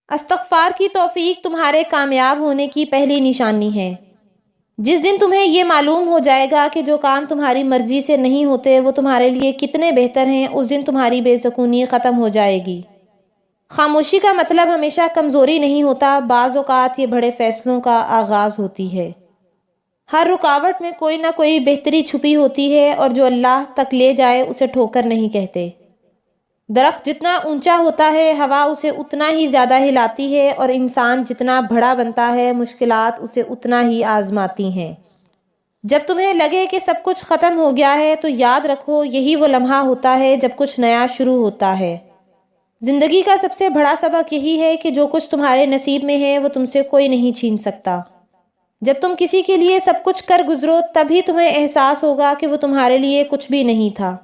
استغفار کی توفیق تمہارے کامیاب ہونے کی پہلی نشانی ہے۔ جس دن تمہیں یہ معلوم ہو جائے گا کہ جو کام تمہاری مرضی سے نہیں ہوتے وہ تمہارے لیے کتنے بہتر ہیں، اس دن تمہاری بے سکونی ختم ہو جائے گی۔ خاموشی کا مطلب ہمیشہ کمزوری نہیں ہوتا، بعض اوقات یہ بڑے فیصلوں کا آغاز ہوتی ہے۔ ہر رکاوٹ میں کوئی نہ کوئی بہتری چھپی ہوتی ہے، اور جو اللہ تک لے جائے اسے ٹھوکر نہیں کہتے۔ درخت جتنا اونچا ہوتا ہے ہوا اسے اتنا ہی زیادہ ہلاتی ہے، اور انسان جتنا بڑا بنتا ہے مشکلات اسے اتنا ہی آزماتی ہیں۔ جب تمہیں لگے کہ سب کچھ ختم ہو گیا ہے تو یاد رکھو یہی وہ لمحہ ہوتا ہے جب کچھ نیا شروع ہوتا ہے۔ زندگی کا سب سے بڑا سبق یہی ہے کہ جو کچھ تمہارے نصیب میں ہے وہ تم سے کوئی نہیں چھین سکتا۔ جب تم کسی کے لیے سب کچھ کر گزرو تبھی تمہیں احساس ہوگا کہ وہ تمہارے لیے کچھ بھی نہیں تھا۔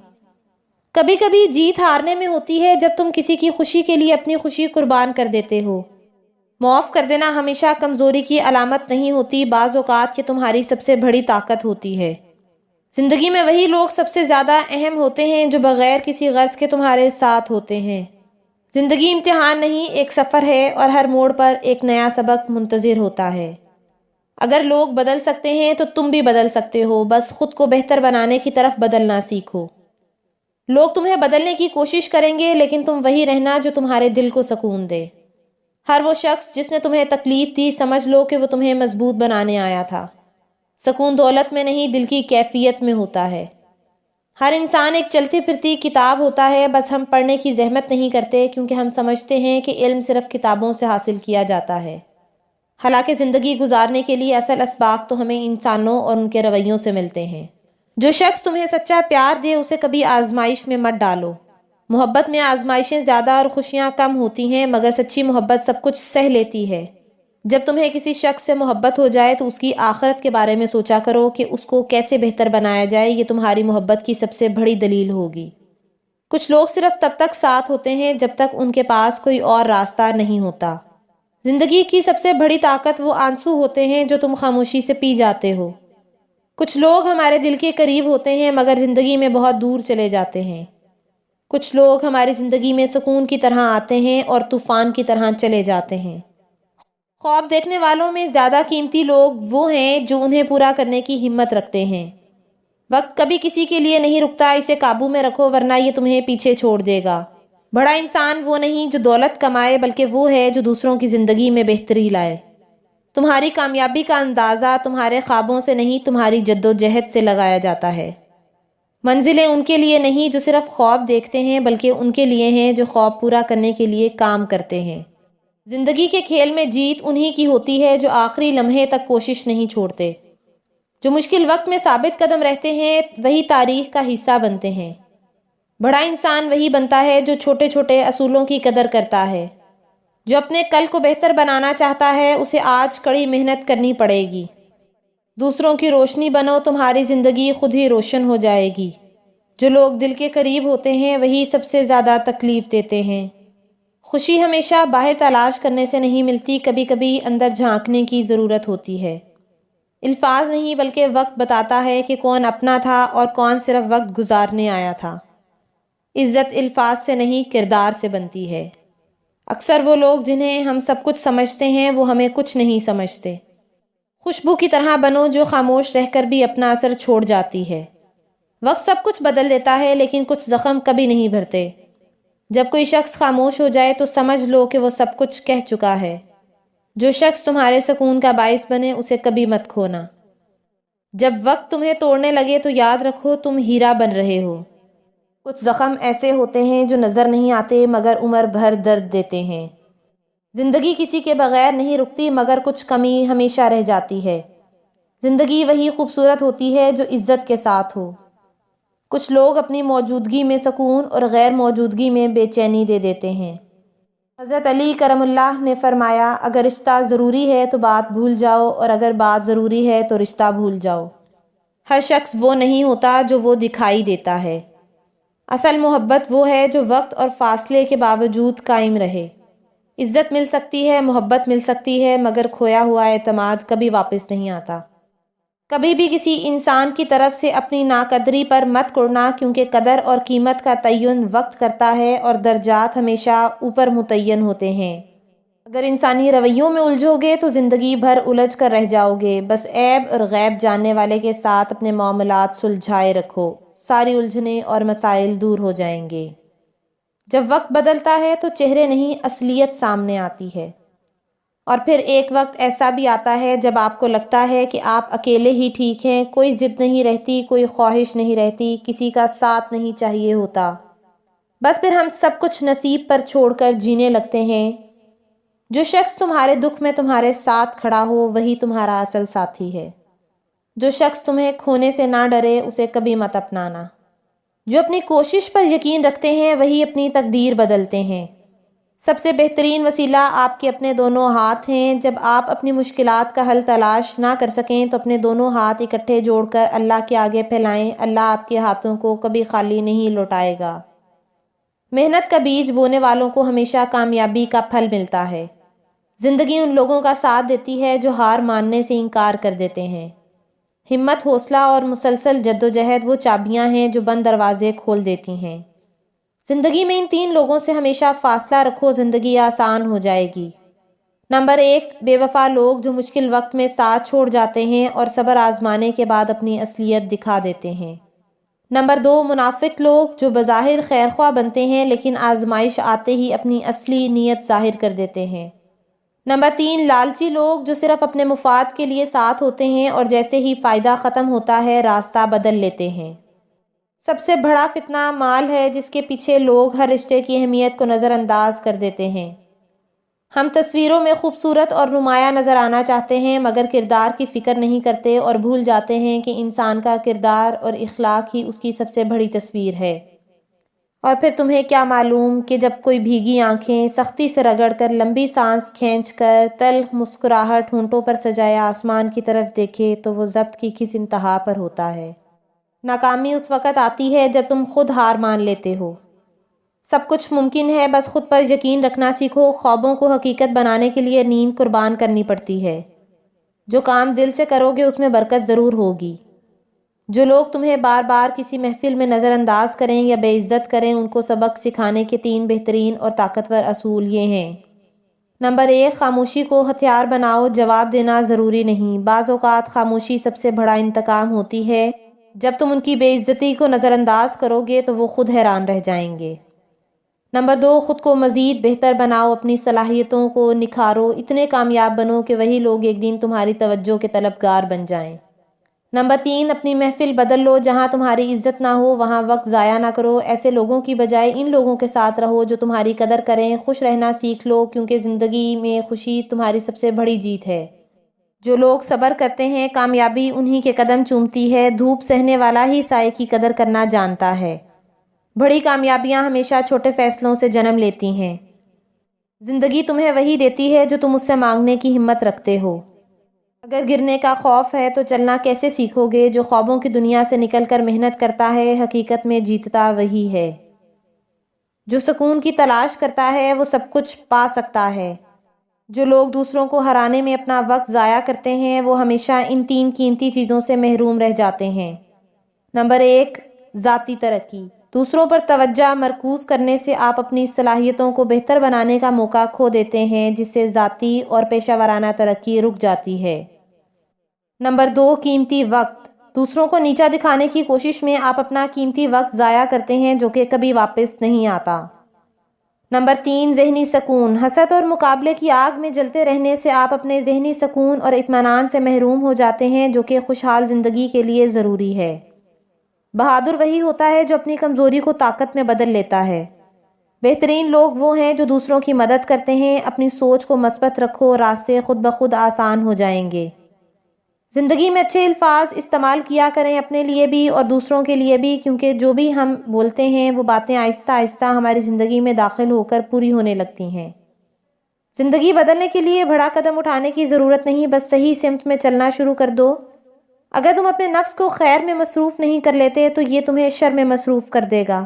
کبھی کبھی جیت ہارنے میں ہوتی ہے، جب تم کسی کی خوشی کے لیے اپنی خوشی قربان کر دیتے ہو۔ معاف کر دینا ہمیشہ کمزوری کی علامت نہیں ہوتی، بعض اوقات یہ تمہاری سب سے بڑی طاقت ہوتی ہے۔ زندگی میں وہی لوگ سب سے زیادہ اہم ہوتے ہیں جو بغیر کسی غرض کے تمہارے ساتھ ہوتے ہیں۔ زندگی امتحان نہیں، ایک سفر ہے، اور ہر موڑ پر ایک نیا سبق منتظر ہوتا ہے۔ اگر لوگ بدل سکتے ہیں تو تم بھی بدل سکتے ہو، بس خود کو بہتر بنانے کی طرف بدلنا سیکھو۔ لوگ تمہیں بدلنے کی کوشش کریں گے لیکن تم وہی رہنا جو تمہارے دل کو سکون دے۔ ہر وہ شخص جس نے تمہیں تکلیف دی سمجھ لو کہ وہ تمہیں مضبوط بنانے آیا تھا۔ سکون دولت میں نہیں، دل کی کیفیت میں ہوتا ہے۔ ہر انسان ایک چلتی پھرتی کتاب ہوتا ہے، بس ہم پڑھنے کی زحمت نہیں کرتے کیونکہ ہم سمجھتے ہیں کہ علم صرف کتابوں سے حاصل کیا جاتا ہے۔ حالانکہ زندگی گزارنے کے لیے اصل اسباق تو ہمیں انسانوں اور ان کے رویوں سے ملتے ہیں۔ جو شخص تمہیں سچا پیار دے اسے کبھی آزمائش میں مت ڈالو۔ محبت میں آزمائشیں زیادہ اور خوشیاں کم ہوتی ہیں، مگر سچی محبت سب کچھ سہ لیتی ہے۔ جب تمہیں کسی شخص سے محبت ہو جائے تو اس کی آخرت کے بارے میں سوچا کرو کہ اس کو کیسے بہتر بنایا جائے، یہ تمہاری محبت کی سب سے بڑی دلیل ہوگی۔ کچھ لوگ صرف تب تک ساتھ ہوتے ہیں جب تک ان کے پاس کوئی اور راستہ نہیں ہوتا۔ زندگی کی سب سے بڑی طاقت وہ آنسو ہوتے ہیں جو تم خاموشی سے پی جاتے ہو۔ کچھ لوگ ہمارے دل کے قریب ہوتے ہیں مگر زندگی میں بہت دور چلے جاتے ہیں۔ کچھ لوگ ہماری زندگی میں سکون کی طرح آتے ہیں اور طوفان کی طرح چلے جاتے ہیں۔ خواب دیکھنے والوں میں زیادہ قیمتی لوگ وہ ہیں جو انہیں پورا کرنے کی ہمت رکھتے ہیں۔ وقت کبھی کسی کے لیے نہیں رکتا، اسے قابو میں رکھو ورنہ یہ تمہیں پیچھے چھوڑ دے گا۔ بڑا انسان وہ نہیں جو دولت کمائے بلکہ وہ ہے جو دوسروں کی زندگی میں بہتری لائے۔ تمہاری کامیابی کا اندازہ تمہارے خوابوں سے نہیں تمہاری جدوجہد سے لگایا جاتا ہے۔ منزلیں ان کے لیے نہیں جو صرف خواب دیکھتے ہیں بلکہ ان کے لیے ہیں جو خواب پورا کرنے کے لیے کام کرتے ہیں۔ زندگی کے کھیل میں جیت انہی کی ہوتی ہے جو آخری لمحے تک کوشش نہیں چھوڑتے۔ جو مشکل وقت میں ثابت قدم رہتے ہیں وہی تاریخ کا حصہ بنتے ہیں۔ بڑا انسان وہی بنتا ہے جو چھوٹے چھوٹے اصولوں کی قدر کرتا ہے۔ جو اپنے کل کو بہتر بنانا چاہتا ہے اسے آج کڑی محنت کرنی پڑے گی۔ دوسروں کی روشنی بنو، تمہاری زندگی خود ہی روشن ہو جائے گی۔ جو لوگ دل کے قریب ہوتے ہیں وہی سب سے زیادہ تکلیف دیتے ہیں۔ خوشی ہمیشہ باہر تلاش کرنے سے نہیں ملتی، کبھی کبھی اندر جھانکنے کی ضرورت ہوتی ہے۔ الفاظ نہیں بلکہ وقت بتاتا ہے کہ کون اپنا تھا اور کون صرف وقت گزارنے آیا تھا۔ عزت الفاظ سے نہیں کردار سے بنتی ہے۔ اکثر وہ لوگ جنہیں ہم سب کچھ سمجھتے ہیں وہ ہمیں کچھ نہیں سمجھتے۔ خوشبو کی طرح بنو جو خاموش رہ کر بھی اپنا اثر چھوڑ جاتی ہے۔ وقت سب کچھ بدل دیتا ہے لیکن کچھ زخم کبھی نہیں بھرتے۔ جب کوئی شخص خاموش ہو جائے تو سمجھ لو کہ وہ سب کچھ کہہ چکا ہے۔ جو شخص تمہارے سکون کا باعث بنے اسے کبھی مت کھونا۔ جب وقت تمہیں توڑنے لگے تو یاد رکھو تم ہیرا بن رہے ہو۔ کچھ زخم ایسے ہوتے ہیں جو نظر نہیں آتے مگر عمر بھر درد دیتے ہیں۔ زندگی کسی کے بغیر نہیں رکتی مگر کچھ کمی ہمیشہ رہ جاتی ہے۔ زندگی وہی خوبصورت ہوتی ہے جو عزت کے ساتھ ہو۔ کچھ لوگ اپنی موجودگی میں سکون اور غیر موجودگی میں بے چینی دے دیتے ہیں۔ حضرت علی کرم اللہ نے فرمایا، اگر رشتہ ضروری ہے تو بات بھول جاؤ اور اگر بات ضروری ہے تو رشتہ بھول جاؤ۔ ہر شخص وہ نہیں ہوتا جو وہ دکھائی دیتا ہے۔ اصل محبت وہ ہے جو وقت اور فاصلے کے باوجود قائم رہے۔ عزت مل سکتی ہے، محبت مل سکتی ہے مگر کھویا ہوا اعتماد کبھی واپس نہیں آتا۔ کبھی بھی کسی انسان کی طرف سے اپنی ناقدری پر مت کڑنا کیونکہ قدر اور قیمت کا تعین وقت کرتا ہے اور درجات ہمیشہ اوپر متعین ہوتے ہیں۔ اگر انسانی رویوں میں الجھو گے تو زندگی بھر الجھ کر رہ جاؤ گے۔ بس عیب اور غیب جاننے والے کے ساتھ اپنے معاملات سلجھائے رکھو، ساری الجھنیں اور مسائل دور ہو جائیں گے۔ جب وقت بدلتا ہے تو چہرے نہیں اصلیت سامنے آتی ہے، اور پھر ایک وقت ایسا بھی آتا ہے جب آپ کو لگتا ہے کہ آپ اکیلے ہی ٹھیک ہیں، کوئی ضد نہیں رہتی، کوئی خواہش نہیں رہتی، کسی کا ساتھ نہیں چاہیے ہوتا۔ بس پھر ہم سب کچھ نصیب پر چھوڑ کر جینے لگتے ہیں۔ جو شخص تمہارے دکھ میں تمہارے ساتھ کھڑا ہو وہی تمہارا اصل ساتھی ہے۔ جو شخص تمہیں کھونے سے نہ ڈرے اسے کبھی مت اپنانا۔ جو اپنی کوشش پر یقین رکھتے ہیں وہی اپنی تقدیر بدلتے ہیں۔ سب سے بہترین وسیلہ آپ کے اپنے دونوں ہاتھ ہیں۔ جب آپ اپنی مشکلات کا حل تلاش نہ کر سکیں تو اپنے دونوں ہاتھ اکٹھے جوڑ کر اللہ کے آگے پھیلائیں۔ اللہ آپ کے ہاتھوں کو کبھی خالی نہیں لوٹائے گا۔ محنت کا بیج بونے والوں کو ہمیشہ کامیابی کا پھل ملتا ہے۔ زندگی ان لوگوں کا ساتھ دیتی ہے جو ہار ماننے سے انکار کر دیتے ہیں۔ ہمت، حوصلہ اور مسلسل جدوجہد وہ چابیاں ہیں جو بند دروازے کھول دیتی ہیں۔ زندگی میں ان 3 لوگوں سے ہمیشہ فاصلہ رکھو، زندگی آسان ہو جائے گی۔ نمبر 1، بے وفا لوگ جو مشکل وقت میں ساتھ چھوڑ جاتے ہیں اور صبر آزمانے کے بعد اپنی اصلیت دکھا دیتے ہیں۔ نمبر 2، منافق لوگ جو بظاہر خیرخواہ بنتے ہیں لیکن آزمائش آتے ہی اپنی اصلی نیت ظاہر کر دیتے ہیں۔ نمبر 3، لالچی لوگ جو صرف اپنے مفاد کے لیے ساتھ ہوتے ہیں اور جیسے ہی فائدہ ختم ہوتا ہے راستہ بدل لیتے ہیں۔ سب سے بڑا فتنہ مال ہے جس کے پیچھے لوگ ہر رشتے کی اہمیت کو نظر انداز کر دیتے ہیں۔ ہم تصویروں میں خوبصورت اور نمایاں نظر آنا چاہتے ہیں مگر کردار کی فکر نہیں کرتے اور بھول جاتے ہیں کہ انسان کا کردار اور اخلاق ہی اس کی سب سے بڑی تصویر ہے۔ اور پھر تمہیں کیا معلوم کہ جب کوئی بھیگی آنکھیں سختی سے رگڑ کر لمبی سانس کھینچ کر تلخ مسکراہٹ ہونٹوں پر سجائے آسمان کی طرف دیکھے تو وہ ضبط کی کس انتہا پر ہوتا ہے۔ ناکامی اس وقت آتی ہے جب تم خود ہار مان لیتے ہو۔ سب کچھ ممکن ہے، بس خود پر یقین رکھنا سیکھو۔ خوابوں کو حقیقت بنانے کے لیے نیند قربان کرنی پڑتی ہے۔ جو کام دل سے کرو گے اس میں برکت ضرور ہوگی۔ جو لوگ تمہیں بار بار کسی محفل میں نظر انداز کریں یا بے عزت کریں ان کو سبق سکھانے کے 3 بہترین اور طاقتور اصول یہ ہیں۔ نمبر 1، خاموشی کو ہتھیار بناؤ۔ جواب دینا ضروری نہیں، بعض اوقات خاموشی سب سے بڑا انتقام ہوتی ہے۔ جب تم ان کی بے عزتی کو نظر انداز کرو گے تو وہ خود حیران رہ جائیں گے۔ نمبر 2، خود کو مزید بہتر بناؤ، اپنی صلاحیتوں کو نکھارو، اتنے کامیاب بنو کہ وہی لوگ ایک دن تمہاری توجہ کے طلبگار بن جائیں۔ نمبر 3، اپنی محفل بدل لو، جہاں تمہاری عزت نہ ہو وہاں وقت ضائع نہ کرو، ایسے لوگوں کی بجائے ان لوگوں کے ساتھ رہو جو تمہاری قدر کریں۔ خوش رہنا سیکھ لو کیونکہ زندگی میں خوشی تمہاری سب سے بڑی جیت ہے۔ جو لوگ صبر کرتے ہیں کامیابی انہی کے قدم چومتی ہے۔ دھوپ سہنے والا ہی سائے کی قدر کرنا جانتا ہے۔ بڑی کامیابیاں ہمیشہ چھوٹے فیصلوں سے جنم لیتی ہیں۔ زندگی تمہیں وہی دیتی ہے جو تم اس سے مانگنے کی ہمت رکھتے ہو۔ اگر گرنے کا خوف ہے تو چلنا کیسے سیکھو گے؟ جو خوابوں کی دنیا سے نکل کر محنت کرتا ہے حقیقت میں جیتتا وہی ہے۔ جو سکون کی تلاش کرتا ہے وہ سب کچھ پا سکتا ہے۔ جو لوگ دوسروں کو ہرانے میں اپنا وقت ضائع کرتے ہیں وہ ہمیشہ ان 3 قیمتی چیزوں سے محروم رہ جاتے ہیں۔ نمبر 1، ذاتی ترقی۔ دوسروں پر توجہ مرکوز کرنے سے آپ اپنی صلاحیتوں کو بہتر بنانے کا موقع کھو دیتے ہیں جس سے ذاتی اور پیشہ ورانہ ترقی رک جاتی ہے۔ نمبر 2، قیمتی وقت۔ دوسروں کو نیچا دکھانے کی کوشش میں آپ اپنا قیمتی وقت ضائع کرتے ہیں جو کہ کبھی واپس نہیں آتا۔ نمبر 3، ذہنی سکون۔ حسد اور مقابلے کی آگ میں جلتے رہنے سے آپ اپنے ذہنی سکون اور اطمینان سے محروم ہو جاتے ہیں جو کہ خوشحال زندگی کے لیے ضروری ہے۔ بہادر وہی ہوتا ہے جو اپنی کمزوری کو طاقت میں بدل لیتا ہے۔ بہترین لوگ وہ ہیں جو دوسروں کی مدد کرتے ہیں۔ اپنی سوچ کو مثبت رکھو، راستے خود بخود آسان ہو جائیں گے۔ زندگی میں اچھے الفاظ استعمال کیا کریں، اپنے لیے بھی اور دوسروں کے لیے بھی، کیونکہ جو بھی ہم بولتے ہیں وہ باتیں آہستہ آہستہ ہماری زندگی میں داخل ہو کر پوری ہونے لگتی ہیں۔ زندگی بدلنے کے لیے بڑا قدم اٹھانے کی ضرورت نہیں، بس صحیح سمت میں چلنا شروع کر دو۔ اگر تم اپنے نفس کو خیر میں مصروف نہیں کر لیتے تو یہ تمہیں شر میں مصروف کر دے گا۔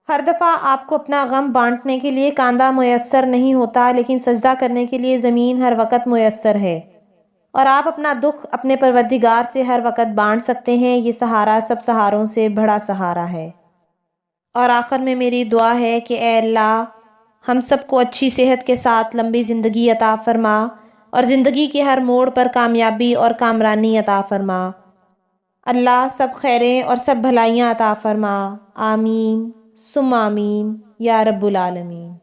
ہر دفعہ آپ کو اپنا غم بانٹنے کے لیے کاندھا میسر نہیں ہوتا، لیکن سجدہ کرنے کے لیے زمین ہر وقت میسر ہے، اور آپ اپنا دکھ اپنے پروردگار سے ہر وقت بانٹ سکتے ہیں۔ یہ سہارا سب سہاروں سے بڑا سہارا ہے۔ اور آخر میں میری دعا ہے کہ اے اللہ، ہم سب کو اچھی صحت کے ساتھ لمبی زندگی عطا فرما اور زندگی کے ہر موڑ پر کامیابی اور کامرانی عطا فرما۔ اللہ سب خیریں اور سب بھلائیاں عطا فرما۔ آمین ثم آمین یا رب العالمین۔